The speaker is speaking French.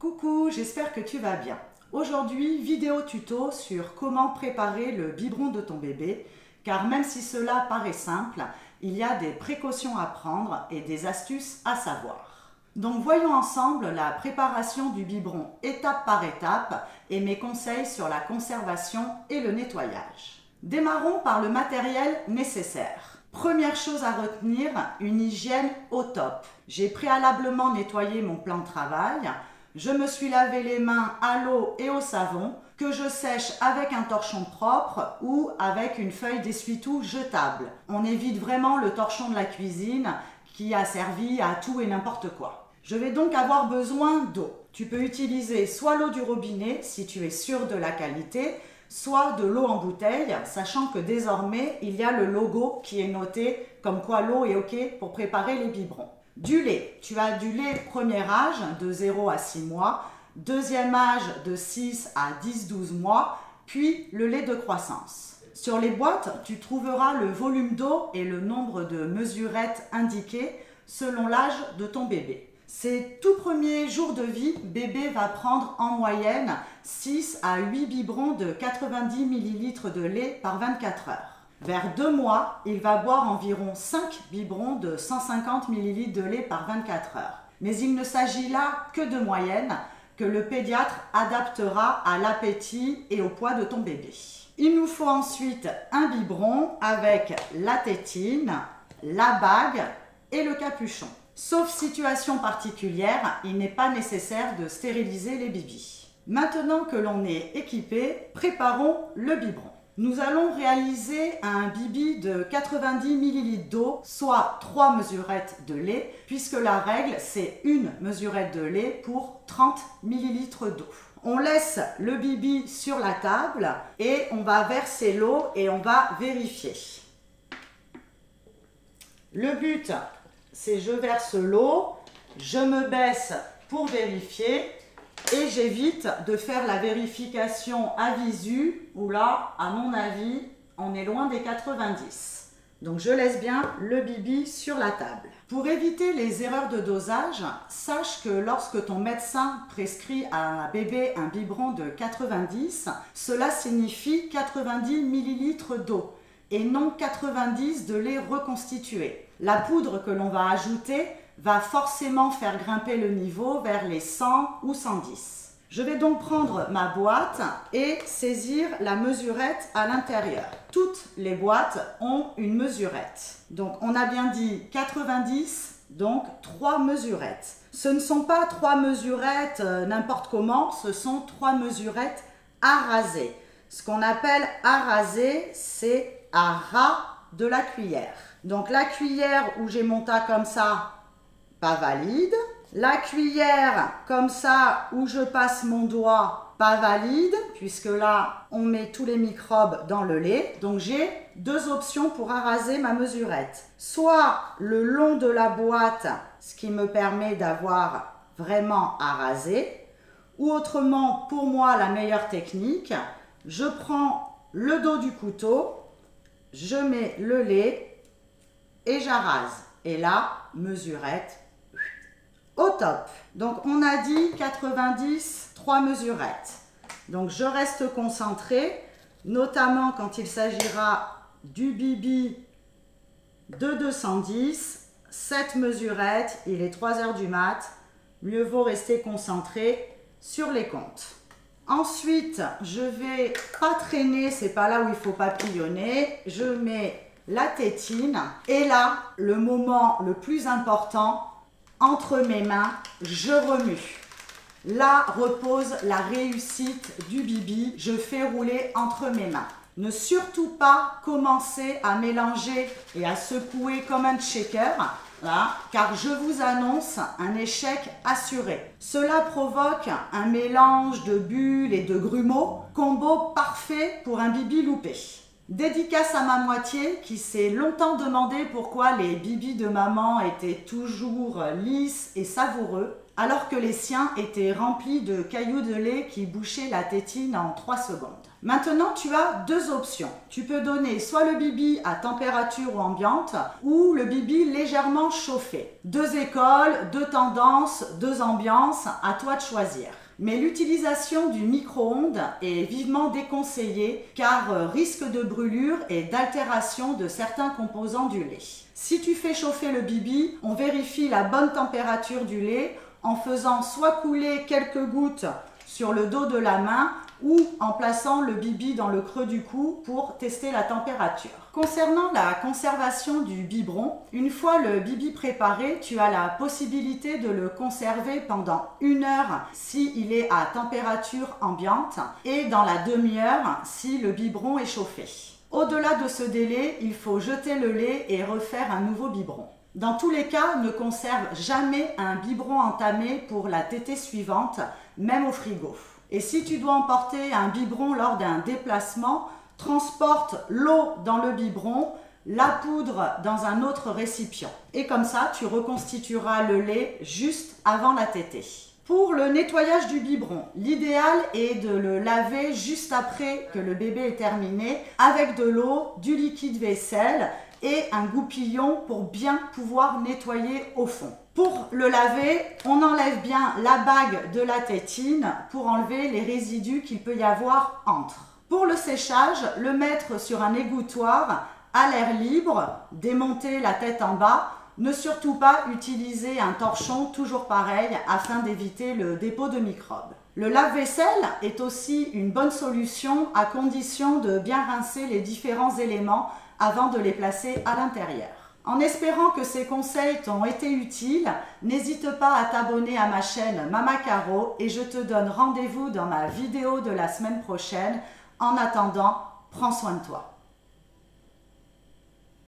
Coucou, j'espère que tu vas bien. Aujourd'hui, vidéo tuto sur comment préparer le biberon de ton bébé, car même si cela paraît simple, il y a des précautions à prendre et des astuces à savoir. Donc voyons ensemble la préparation du biberon étape par étape et mes conseils sur la conservation et le nettoyage. Démarrons par le matériel nécessaire. Première chose à retenir, une hygiène au top. J'ai préalablement nettoyé mon plan de travail. Je me suis lavé les mains à l'eau et au savon que je sèche avec un torchon propre ou avec une feuille d'essuie-tout jetable. On évite vraiment le torchon de la cuisine qui a servi à tout et n'importe quoi. Je vais donc avoir besoin d'eau. Tu peux utiliser soit l'eau du robinet si tu es sûr de la qualité, soit de l'eau en bouteille, sachant que désormais il y a le logo qui est noté comme quoi l'eau est OK pour préparer les biberons. Du lait, tu as du lait premier âge de 0 à 6 mois, deuxième âge de 6 à 10-12 mois, puis le lait de croissance. Sur les boîtes, tu trouveras le volume d'eau et le nombre de mesurettes indiquées selon l'âge de ton bébé. Ces tout premiers jours de vie, bébé va prendre en moyenne 6 à 8 biberons de 90 ml de lait par 24 heures. Vers 2 mois, il va boire environ 5 biberons de 150 ml de lait par 24 heures. Mais il ne s'agit là que de moyenne que le pédiatre adaptera à l'appétit et au poids de ton bébé. Il nous faut ensuite un biberon avec la tétine, la bague et le capuchon. Sauf situation particulière, il n'est pas nécessaire de stériliser les bibis. Maintenant que l'on est équipé, préparons le biberon. Nous allons réaliser un bibi de 90 ml d'eau, soit 3 mesurettes de lait, puisque la règle c'est une mesurette de lait pour 30 ml d'eau. On laisse le bibi sur la table et on va verser l'eau et on va vérifier. Le but, c'est je verse l'eau, je me baisse pour vérifier et j'évite de faire la vérification à visu où là, à mon avis, on est loin des 90. Donc je laisse bien le bibi sur la table. Pour éviter les erreurs de dosage, sache que lorsque ton médecin prescrit à un bébé un biberon de 90, cela signifie 90 ml d'eau et non 90 de lait reconstitué. La poudre que l'on va ajouter va forcément faire grimper le niveau vers les 100 ou 110. Je vais donc prendre ma boîte et saisir la mesurette à l'intérieur. Toutes les boîtes ont une mesurette. Donc on a bien dit 90, donc 3 mesurettes. Ce ne sont pas 3 mesurettes n'importe comment, ce sont 3 mesurettes à raser. Ce qu'on appelle à raser, c'est à ras de la cuillère. Donc la cuillère où j'ai mon tas comme ça, pas valide. La cuillère comme ça où je passe mon doigt, pas valide, puisque là on met tous les microbes dans le lait. Donc j'ai 2 options pour araser ma mesurette. Soit le long de la boîte, ce qui me permet d'avoir vraiment arasé, ou autrement pour moi la meilleure technique, je prends le dos du couteau, je mets le lait et j'arase. Et là, mesurette au top. Donc on a dit 90, 3 mesurettes. Donc je reste concentrée, notamment quand il s'agira du bibi de 210, 7 mesurettes, il est 3 heures du mat, mieux vaut rester concentré sur les comptes. Ensuite, je vais pas traîner, c'est pas là où il faut papillonner, je mets la tétine et là, le moment le plus important, entre mes mains, je remue. Là repose la réussite du bibi, je fais rouler entre mes mains. Ne surtout pas commencer à mélanger et à secouer comme un shaker, là, car je vous annonce un échec assuré. Cela provoque un mélange de bulles et de grumeaux, combo parfait pour un bibi loupé. Dédicace à ma moitié qui s'est longtemps demandé pourquoi les bibis de maman étaient toujours lisses et savoureux. alors que les siens étaient remplis de cailloux de lait qui bouchaient la tétine en 3 secondes. Maintenant, tu as 2 options. Tu peux donner soit le bibi à température ambiante ou le bibi légèrement chauffé. 2 écoles, 2 tendances, 2 ambiances, à toi de choisir. Mais l'utilisation du micro-ondes est vivement déconseillée car risque de brûlure et d'altération de certains composants du lait. Si tu fais chauffer le bibi, on vérifie la bonne température du lait en faisant soit couler quelques gouttes sur le dos de la main ou en plaçant le bibi dans le creux du cou pour tester la température. Concernant la conservation du biberon, une fois le bibi préparé, tu as la possibilité de le conserver pendant 1 heure s'il est à température ambiante et dans la demi-heure si le biberon est chauffé. Au-delà de ce délai, il faut jeter le lait et refaire un nouveau biberon. Dans tous les cas, ne conserve jamais un biberon entamé pour la tétée suivante, même au frigo. Et si tu dois emporter un biberon lors d'un déplacement, transporte l'eau dans le biberon, la poudre dans un autre récipient. Et comme ça, tu reconstitueras le lait juste avant la tétée. Pour le nettoyage du biberon, l'idéal est de le laver juste après que le bébé est terminé avec de l'eau, du liquide vaisselle et un goupillon pour bien pouvoir nettoyer au fond. Pour le laver, on enlève bien la bague de la tétine pour enlever les résidus qu'il peut y avoir entre. Pour le séchage, le mettre sur un égouttoir à l'air libre, démonter la tête en bas. Ne surtout pas utiliser un torchon, toujours pareil, afin d'éviter le dépôt de microbes. Le lave-vaisselle est aussi une bonne solution à condition de bien rincer les différents éléments avant de les placer à l'intérieur. En espérant que ces conseils t'ont été utiles, n'hésite pas à t'abonner à ma chaîne Mama Caro et je te donne rendez-vous dans ma vidéo de la semaine prochaine. En attendant, prends soin de toi.